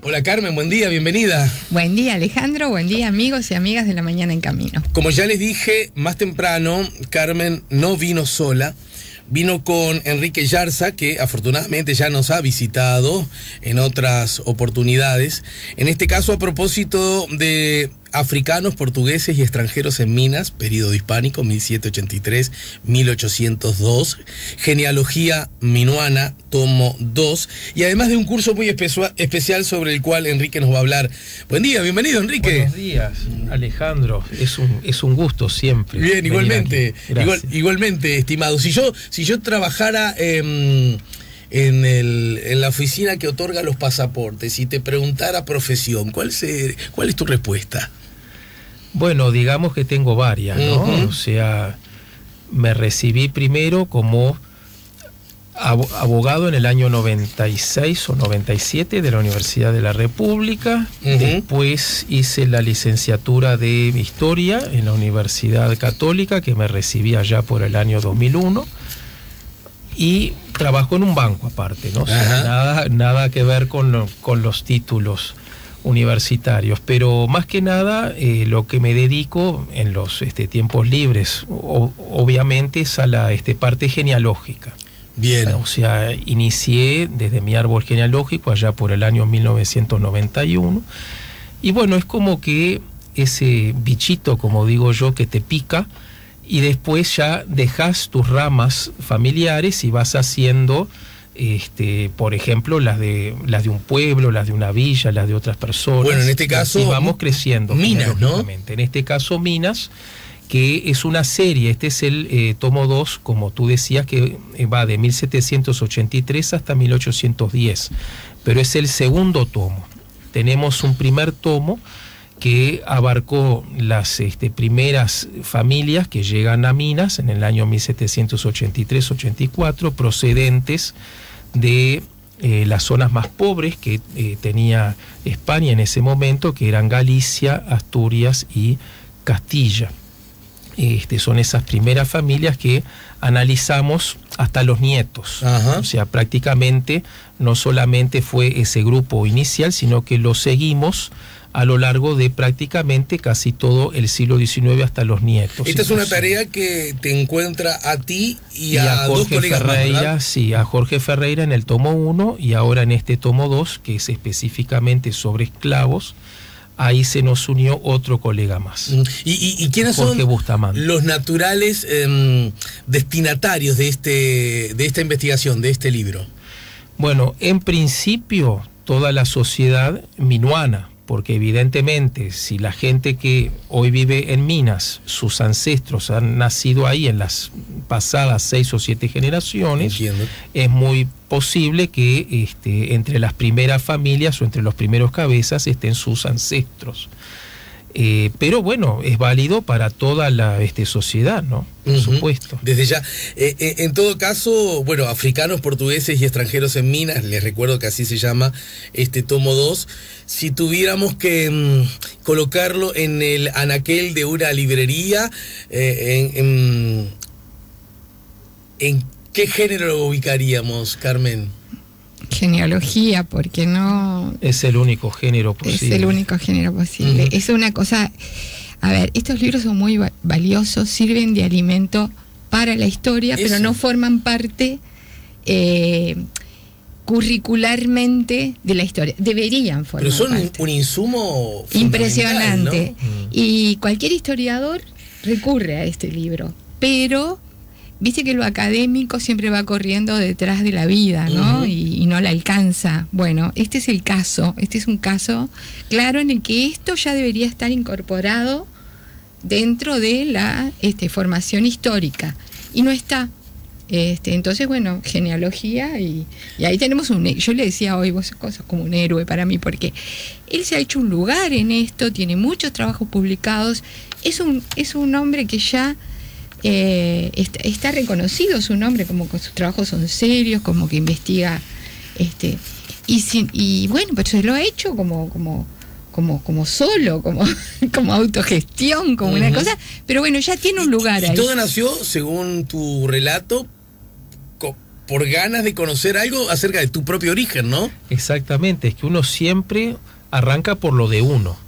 Hola Carmen, buen día, bienvenida. Buen día Alejandro, buen día amigos y amigas de La Mañana en Camino. Como ya les dije más temprano, Carmen no vino sola, vino con Enrique Yarza, que afortunadamente ya nos ha visitado en otras oportunidades. En este caso a propósito de africanos, portugueses y extranjeros en Minas, período hispánico 1783-1802, genealogía minuana, tomo 2, y además de un curso muy especial sobre el cual Enrique nos va a hablar. Buen día, bienvenido Enrique. Buenos días, Alejandro, es un gusto siempre. Bien, igualmente, igualmente, estimado. Si yo trabajara en la oficina que otorga los pasaportes y te preguntara profesión, ¿cuál es tu respuesta? Bueno, digamos que tengo varias, ¿no? O sea, me recibí primero como abogado en el año 96 o 97 de la Universidad de la República. Después hice la licenciatura de Historia en la Universidad Católica, que me recibí allá por el año 2001. Y trabajo en un banco aparte, ¿no? O sea, nada que ver con los títulos universitarios, pero más que nada lo que me dedico en los tiempos libres, obviamente, es a la parte genealógica. Bien. O sea, inicié desde mi árbol genealógico allá por el año 1991, y bueno, es como que ese bichito, como digo yo, que te pica, y después ya dejas tus ramas familiares y vas haciendo, por ejemplo, las de un pueblo, las de una villa, las de otras personas. Bueno, en este caso, y vamos creciendo. Minas, ¿no? En este caso, Minas, que es una serie. Este es el tomo 2, como tú decías, que va de 1783 hasta 1810. Pero es el segundo tomo. Tenemos un primer tomo que abarcó las primeras familias que llegan a Minas en el año 1783-84, procedentes de las zonas más pobres que tenía España en ese momento, que eran Galicia, Asturias y Castilla. Son esas primeras familias que analizamos hasta los nietos. O sea, prácticamente no solamente fue ese grupo inicial, sino que lo seguimos a lo largo de prácticamente casi todo el siglo XIX hasta los nietos. Esta es una tarea que te encuentra a ti y a dos Jorge colegas Ferreira, más, sí, a Jorge Ferreira en el tomo 1 y ahora en este tomo 2, que es específicamente sobre esclavos. Ahí se nos unió otro colega más. ¿Y quiénes Jorge son Bustamante, los naturales destinatarios de esta investigación, de este libro? Bueno, en principio toda la sociedad minuana, porque evidentemente si la gente que hoy vive en Minas, sus ancestros han nacido ahí en las pasadas 6 o 7 generaciones, Entiendo. Es muy posible que entre las primeras familias o entre los primeros cabezas estén sus ancestros. Pero bueno, es válido para toda la sociedad, ¿no? Por supuesto. Desde ya. En todo caso, bueno, africanos, portugueses y extranjeros en Minas, les recuerdo que así se llama este tomo 2. Si tuviéramos que colocarlo en el anaquel de una librería, ¿en qué género lo ubicaríamos, Carmen? Genealogía, porque no... Es el único género posible. Es el único género posible. Es una cosa... A ver, estos libros son muy valiosos, sirven de alimento para la historia, pero no forman parte curricularmente de la historia. Deberían formar parte. Pero son un insumo impresionante, ¿no? Y cualquier historiador recurre a este libro, pero... Viste que lo académico siempre va corriendo detrás de la vida, ¿no? Y no la alcanza. Bueno, este es el caso. Este es un caso claro en el que esto ya debería estar incorporado dentro de la formación histórica. Y no está. Entonces, bueno, genealogía y ahí tenemos yo le decía hoy, vos sos como un héroe para mí, porque él se ha hecho un lugar en esto, tiene muchos trabajos publicados, es un hombre que ya... está reconocido su nombre, como que sus trabajos son serios, como que investiga y bueno, pues se lo ha hecho como solo, como autogestión, como una cosa, pero bueno, ya tiene un lugar ahí. Y todo nació, según tu relato, por ganas de conocer algo acerca de tu propio origen, ¿no? Exactamente, es que uno siempre arranca por lo de uno.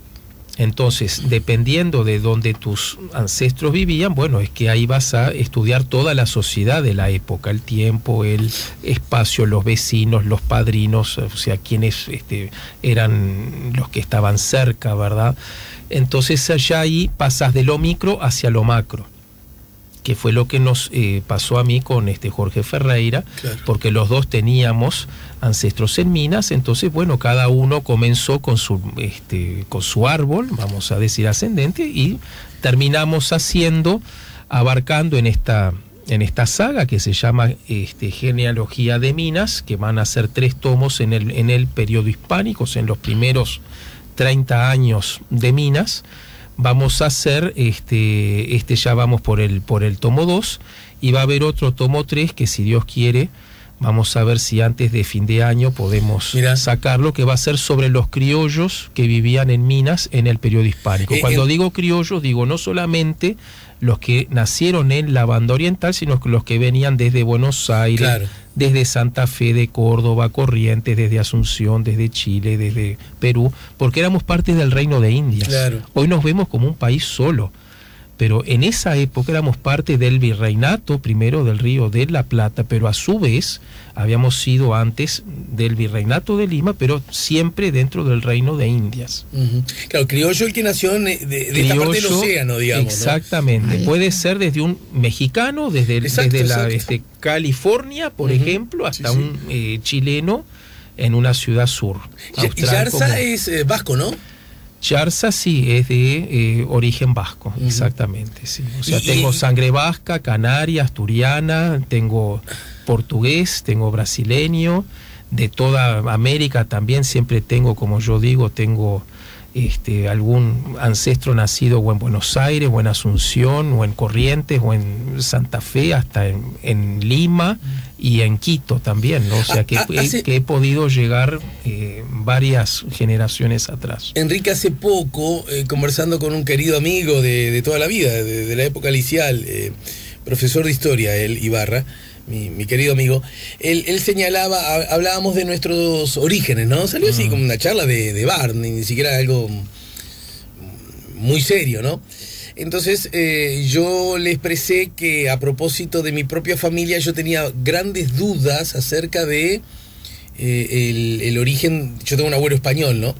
Entonces, dependiendo de donde tus ancestros vivían, bueno, es que ahí vas a estudiar toda la sociedad de la época, el tiempo, el espacio, los vecinos, los padrinos, o sea, quienes eran los que estaban cerca, ¿verdad? Entonces, allá ahí pasas de lo micro hacia lo macro, que fue lo que nos pasó a mí con Jorge Ferreira, claro, porque los dos teníamos ancestros en Minas. Entonces, bueno, cada uno comenzó con su árbol, vamos a decir ascendente, y terminamos abarcando en esta saga que se llama Genealogía de Minas, que van a ser 3 tomos en el periodo hispánico, o sea, en los primeros 30 años de Minas. Vamos a hacer, ya vamos por el tomo 2, y va a haber otro tomo 3 que, si Dios quiere, vamos a ver si antes de fin de año podemos sacarlo, que va a ser sobre los criollos que vivían en Minas en el periodo hispánico. Cuando digo criollos, digo no solamente los que nacieron en la banda oriental, sino los que venían desde Buenos Aires, claro, desde Santa Fe, de Córdoba, Corrientes, desde Asunción, desde Chile, desde Perú, porque éramos parte del Reino de Indias. Claro. Hoy nos vemos como un país solo, pero en esa época éramos parte del virreinato, primero del Río de la Plata, pero a su vez habíamos sido antes del virreinato de Lima, pero siempre dentro del Reino de Indias. Claro, criollo el que nació de esta parte del océano, digamos. Exactamente, ¿no? Puede ser desde un mexicano, desde California, por ejemplo, hasta un chileno en una ciudad sur. Yarza es vasco, ¿no? Yarza sí, es de origen vasco, exactamente, sí. O sea, tengo sangre vasca, canaria, asturiana, tengo portugués, tengo brasileño, de toda América también siempre tengo, como yo digo, tengo algún ancestro nacido o en Buenos Aires, o en Asunción, o en Corrientes, o en Santa Fe, hasta en Lima y en Quito también, ¿no? O sea, que he podido llegar varias generaciones atrás. Enrique, hace poco, conversando con un querido amigo de toda la vida, de la época liceal, profesor de historia, él, Ibarra, mi querido amigo, él señalaba, hablábamos de nuestros orígenes, ¿no? Salió así como una charla de bar, ni siquiera algo muy serio, ¿no? Entonces yo le expresé que, a propósito de mi propia familia, yo tenía grandes dudas acerca de el origen. Yo tengo un abuelo español, ¿no?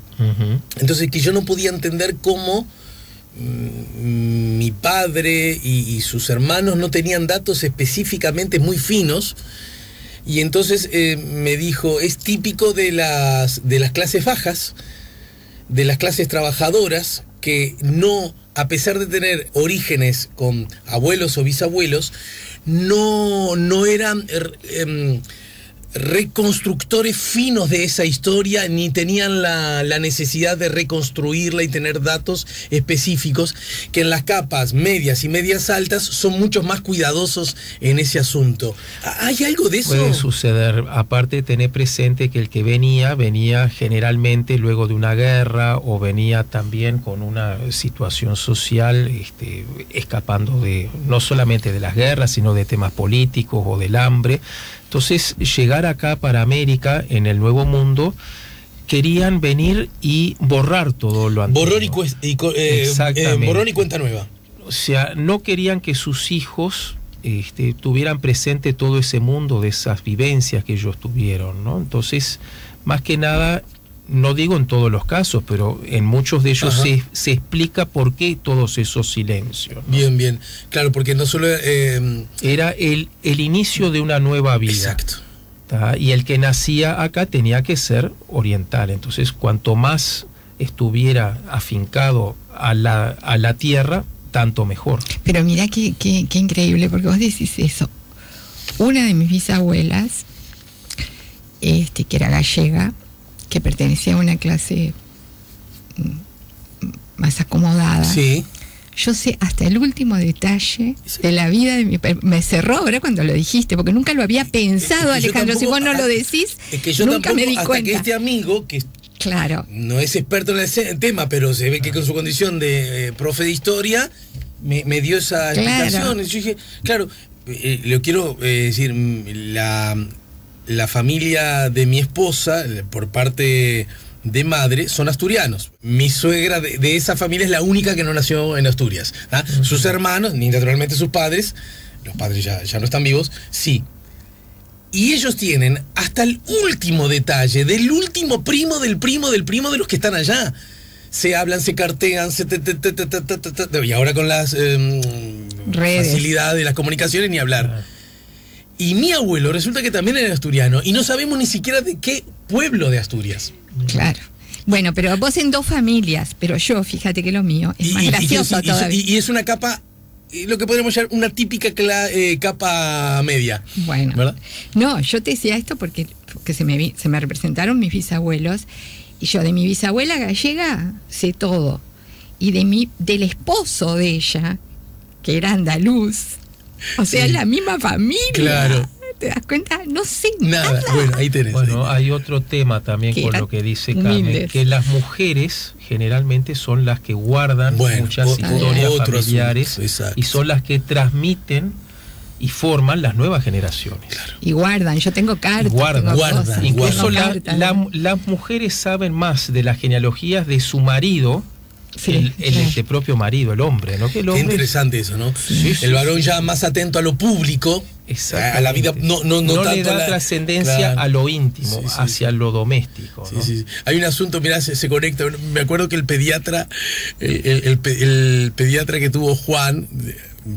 Entonces, que yo no podía entender cómo mi padre y sus hermanos no tenían datos específicamente muy finos, y entonces me dijo, es típico de las clases bajas, de las clases trabajadoras, que no, a pesar de tener orígenes con abuelos o bisabuelos, no eran reconstructores finos de esa historia, ni tenían la necesidad de reconstruirla y tener datos específicos, que en las capas medias y medias altas son mucho más cuidadosos en ese asunto. ¿Hay algo de eso? Puede suceder. Aparte, tener presente que el que venía generalmente luego de una guerra, o venía también con una situación social, escapando no solamente de las guerras, sino de temas políticos o del hambre. Entonces, llegar acá para América, en el Nuevo Mundo, querían venir y borrar todo lo antiguo. Borrón y cuenta nueva. O sea, no querían que sus hijos tuvieran presente todo ese mundo de esas vivencias que ellos tuvieron, ¿no? Entonces, más que nada, no digo en todos los casos, pero en muchos de ellos se explica por qué todos esos silencios, ¿no? Bien, bien. Claro, porque no solo... era el inicio de una nueva vida. Exacto. ¿tá? Y el que nacía acá tenía que ser oriental. Entonces, cuanto más estuviera afincado a la tierra, tanto mejor. Pero mira qué increíble, porque vos decís eso. Una de mis bisabuelas, que era gallega, que pertenecía a una clase más acomodada. Sí. Yo sé hasta el último detalle de la vida de mi... Me cerró ahora cuando lo dijiste, porque nunca lo había pensado, Alejandro. Si vos no lo decís, nunca me di cuenta. Hasta que este amigo, que claro, no es experto en el tema, pero se ve que con su condición de profe de historia, me dio esa explicación. Y yo dije, claro, lo quiero decir, la familia de mi esposa, por parte de madre, son asturianos. Mi suegra de esa familia es la única que no nació en Asturias. Sus hermanos, ni naturalmente sus padres, los padres ya no están vivos, sí. Y ellos tienen hasta el último detalle del último primo del primo del primo de los que están allá. Se hablan, se cartean, y ahora con las facilidades de las comunicaciones ni hablar. Y mi abuelo resulta que también era asturiano y no sabemos ni siquiera de qué pueblo de Asturias. Claro. Bueno, pero vos en 2 familias, pero yo, fíjate que lo mío es más gracioso todavía. Y es una capa, lo que podríamos llamar una típica capa media. Bueno, ¿verdad? No, yo te decía esto porque se me representaron mis bisabuelos, y yo de mi bisabuela gallega sé todo, y del esposo de ella, que era andaluz, o sea, es la misma familia. Claro. ¿Te das cuenta? No sé nada. Bueno, ahí tenés. Bueno, hay otro tema también con lo que dice Carmen, que las mujeres generalmente son las que guardan muchas historias familiares y son las que transmiten y forman las nuevas generaciones. Claro. Y guardan, yo tengo cartas. Guardan. Incluso las mujeres saben más de las genealogías de su marido. Sí, el propio marido, el hombre, ¿no? Que el hombre qué interesante eso, ¿no? Sí, el varón ya más atento a lo público, a la vida, no tanto le da trascendencia a lo íntimo, hacia lo doméstico, ¿no? Sí. Hay un asunto, mirá, se conecta. Me acuerdo que el pediatra, el pediatra que tuvo Juan,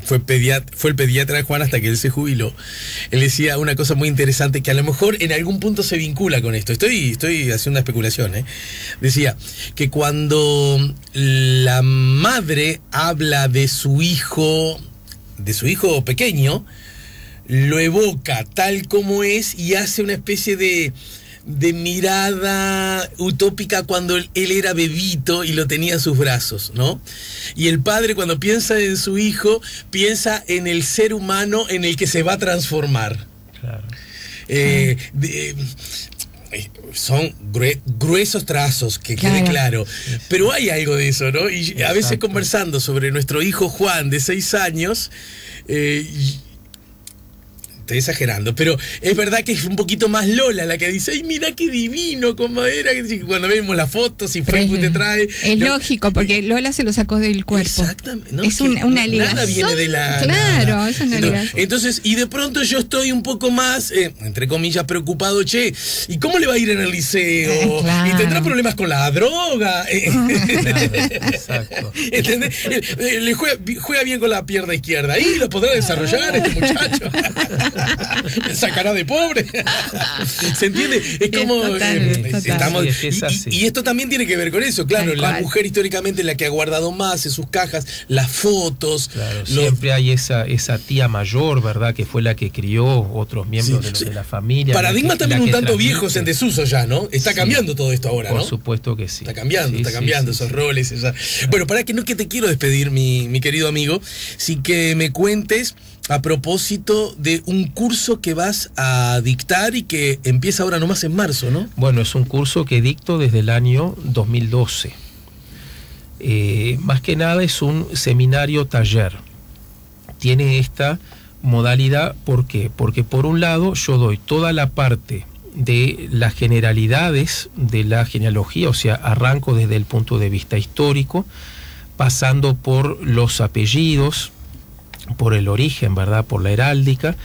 fue el pediatra de Juan hasta que él se jubiló. Él decía una cosa muy interesante que a lo mejor en algún punto se vincula con esto. Estoy haciendo una especulación, ¿eh? Decía que cuando la madre habla de su hijo pequeño, lo evoca tal como es y hace una especie de mirada utópica cuando él era bebito y lo tenía en sus brazos, ¿no? Y el padre, cuando piensa en su hijo, piensa en el ser humano en el que se va a transformar. Claro. Son gruesos trazos, que quede claro. Pero hay algo de eso, ¿no? Y a veces conversando sobre nuestro hijo Juan, de 6 años, estoy exagerando, pero es verdad que es un poquito más Lola la que dice, ay, mira qué divino como era, cuando vemos las fotos y Facebook te trae. Es lógico, porque Lola se lo sacó del cuerpo. Exactamente. ¿No? Es una ligación. Nada viene de la... Claro, nada. Es una ligación. Entonces, y de pronto yo estoy un poco más, entre comillas, preocupado, ¿y cómo le va a ir en el liceo? Claro. ¿Y tendrá problemas con la droga? Exacto. ¿Entendés? Le juega bien con la pierna izquierda. ¿Y lo podrá desarrollar este muchacho? Sacará de pobre. ¿Se entiende? Es como estamos, y esto también tiene que ver con eso, claro. La mujer históricamente es la que ha guardado más en sus cajas las fotos. Claro, siempre hay esa tía mayor, ¿verdad? Que fue la que crió otros miembros de la familia. Paradigmas también un tanto viejos en desuso ya, ¿no? Está cambiando todo esto ahora, ¿no? Por supuesto que sí. Está cambiando esos roles. Bueno, para que no que te quiero despedir, mi querido amigo, sí que me cuentes a propósito de un curso que vas a dictar y que empieza ahora nomás en marzo, ¿no? Bueno, es un curso que dicto desde el año 2012. Más que nada es un seminario taller. Tiene esta modalidad, ¿por qué? Porque por un lado yo doy toda la parte de las generalidades de la genealogía, o sea, arranco desde el punto de vista histórico, pasando por los apellidos, por el origen, ¿verdad? Por la heráldica,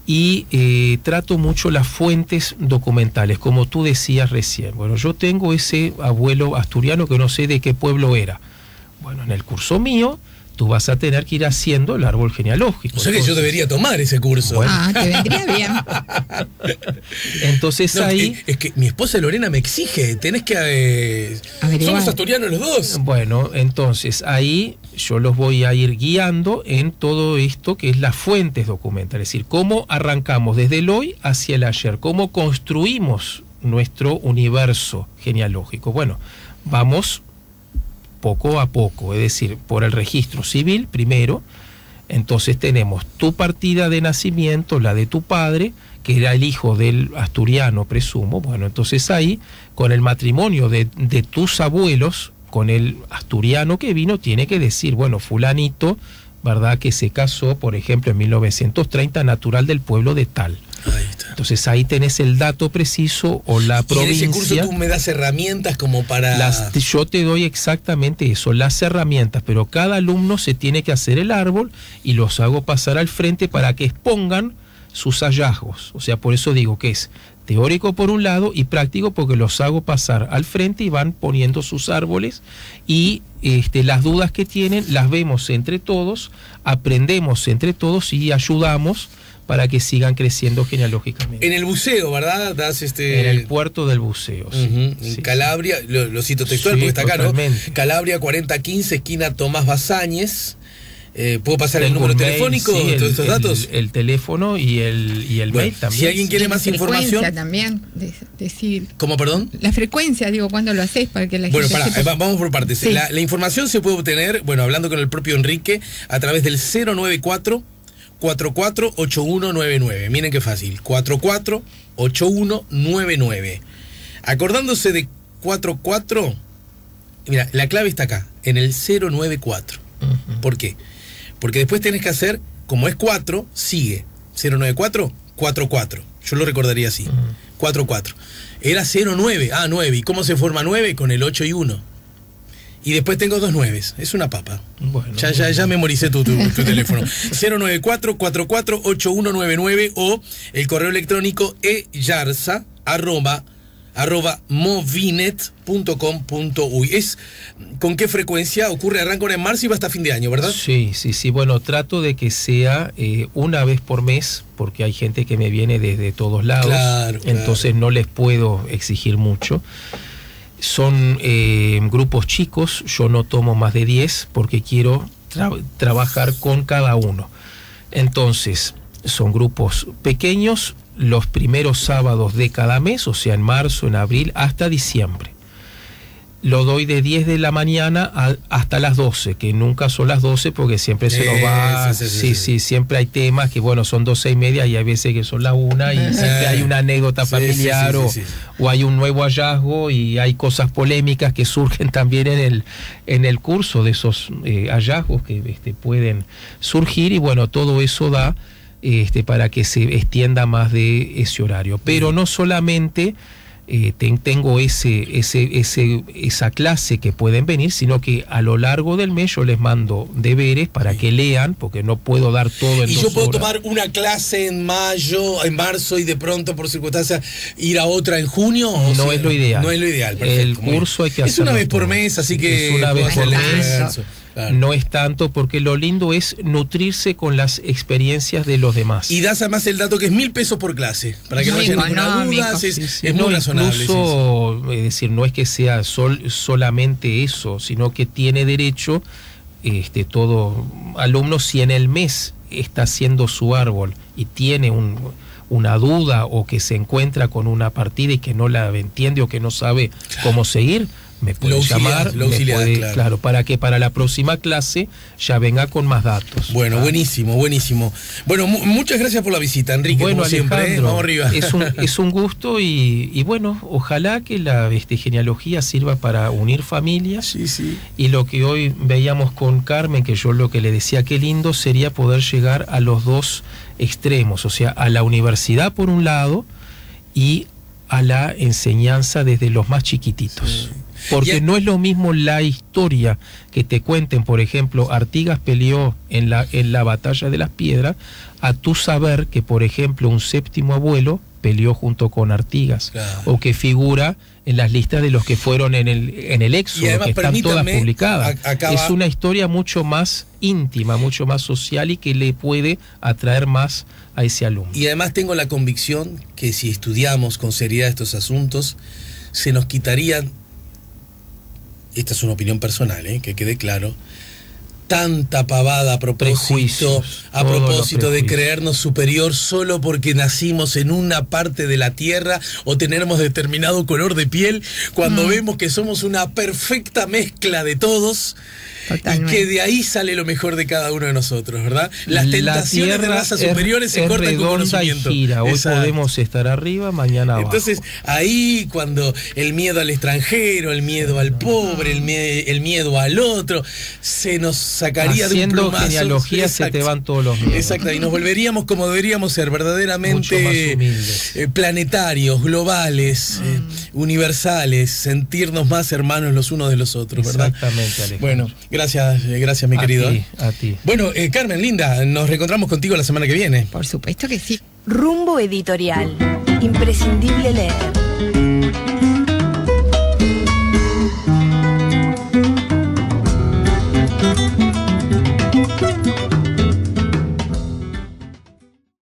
y trato mucho las fuentes documentales, como tú decías recién. Bueno, yo tengo ese abuelo asturiano que no sé de qué pueblo era. Bueno, en el curso mío tú vas a tener que ir haciendo el árbol genealógico. O sea que yo debería tomar ese curso. Bueno. Te vendría bien. Entonces ahí... Es que mi esposa Lorena me exige, tenés que... somos asturianos los dos. Bueno, entonces ahí yo los voy a ir guiando en todo esto que es las fuentes documentales. Es decir, cómo arrancamos desde el hoy hacia el ayer, cómo construimos nuestro universo genealógico. Bueno, vamos poco a poco, es decir, por el registro civil primero. Entonces tenemos tu partida de nacimiento, la de tu padre, que era el hijo del asturiano, presumo. Bueno, entonces ahí, con el matrimonio de tus abuelos, con el asturiano que vino, tiene que decir, bueno, fulanito, ¿verdad? Que se casó, por ejemplo, en 1930, natural del pueblo de tal. Ahí está. Entonces ahí tenés el dato preciso o la provincia. Y en ese curso tú me das herramientas como para... Yo te doy exactamente eso, las herramientas, pero cada alumno se tiene que hacer el árbol y los hago pasar al frente para que expongan sus hallazgos. O sea, por eso digo que es teórico por un lado y práctico porque los hago pasar al frente y van poniendo sus árboles y las dudas que tienen las vemos entre todos, aprendemos entre todos y ayudamos para que sigan creciendo genealógicamente. En el buceo, ¿verdad? Das En el puerto del buceo. En Calabria, lo cito textual porque está acá, ¿no? Calabria 4015, esquina Tomás Bazáñez. ¿Puedo pasar el número telefónico? Sí, todos estos datos. El teléfono y el mail también. Si alguien quiere más información. También, decir. ¿Cómo, perdón? La frecuencia, digo, ¿cuándo lo haces? Para que la bueno, gente sepa. vamos por partes. Sí. La información se puede obtener, bueno, hablando con el propio Enrique, a través del 094 448199. Miren qué fácil. 448199. Acordándose de 44, mira, la clave está acá, en el 094. ¿Por qué? Porque después tenés que hacer, como es 4, sigue. 094, 44. Yo lo recordaría así. 44. Era 09. 9. ¿Y cómo se forma 9? Con el 8 y 1. Y después tengo 2 9s. Es una papa. Bueno, ya memoricé tu teléfono. 094-448199 o el correo electrónico eyarza@movinet.com.uy. Es con qué frecuencia ocurre, arranca ahora en marzo y va hasta fin de año, ¿verdad? Sí. Bueno, trato de que sea una vez por mes, porque hay gente que me viene desde todos lados. Claro. Entonces no les puedo exigir mucho. Son grupos chicos, yo no tomo más de 10 porque quiero trabajar con cada uno. Entonces, son grupos pequeños, los primeros sábados de cada mes, o sea, en marzo, en abril, hasta diciembre. Lo doy de 10 de la mañana hasta las 12, que nunca son las 12 porque siempre se nos va. Sí, siempre hay temas que, bueno, son 12:30 y hay veces que son las 1 y siempre hay una anécdota familiar o hay un nuevo hallazgo y hay cosas polémicas que surgen también en el curso de esos hallazgos que pueden surgir y, bueno, todo eso da para que se extienda más de ese horario. Pero no solamente tengo esa clase que pueden venir, sino que a lo largo del mes yo les mando deberes para que lean, porque no puedo dar todo en 2 horas. ¿Y yo puedo tomar una clase en marzo y de pronto por circunstancias ir a otra en junio? No es lo ideal. No es lo ideal, perfecto. El curso hay que hacerlo. Es una vez por mes, así que... Es una vez por mes. Claro. No es tanto, porque lo lindo es nutrirse con las experiencias de los demás. Y das además el dato que es 1.000 pesos por clase, para que no haya ninguna duda. Es muy razonable. Incluso, es decir, no es que sea solamente eso, sino que tiene derecho todo alumno, si en el mes está haciendo su árbol y tiene una duda o que se encuentra con una partida y que no la entiende o que no sabe cómo seguir, me puede llamar, claro, para que para la próxima clase ya venga con más datos. Bueno, buenísimo. Bueno, muchas gracias por la visita, Enrique. Bueno, como siempre, vamos arriba. Es un gusto y bueno, ojalá que la genealogía sirva para unir familias. Sí. Y lo que hoy veíamos con Carmen, que yo lo que le decía, qué lindo sería poder llegar a los dos extremos, o sea, a la universidad por un lado y a la enseñanza desde los más chiquititos. Porque no es lo mismo la historia que te cuenten, por ejemplo, Artigas peleó en la batalla de las piedras, a tu saber que, por ejemplo, un séptimo abuelo peleó junto con Artigas, o que figura en las listas de los que fueron en el Éxodo, que están todas publicadas. Es una historia mucho más íntima, mucho más social y que le puede atraer más a ese alumno. Y además tengo la convicción que si estudiamos con seriedad estos asuntos, se nos quitarían, esta es una opinión personal, que quede claro, tanta pavada a propósito de creernos superior solo porque nacimos en una parte de la tierra o tenemos determinado color de piel, cuando vemos que somos una perfecta mezcla de todos. Totalmente. Y que de ahí sale lo mejor de cada uno de nosotros, ¿verdad? Las tentaciones de razas superiores se cortan con conocimiento. Y gira. Hoy Exacto. podemos estar arriba, mañana abajo. Entonces, ahí cuando el miedo al extranjero, el miedo al pobre, el miedo al otro, se nos sacaría haciendo de un plumazo. genealogía. Exacto. Se te van todos los miedos. Exacto, y nos volveríamos como deberíamos ser, verdaderamente planetarios, globales, universales, sentirnos más hermanos los unos de los otros, ¿verdad? Exactamente, Alejandro. Bueno, gracias mi querido. A ti. Bueno, Carmen, linda, nos reencontramos contigo la semana que viene. Por supuesto que sí. Rumbo Editorial. Imprescindible leer.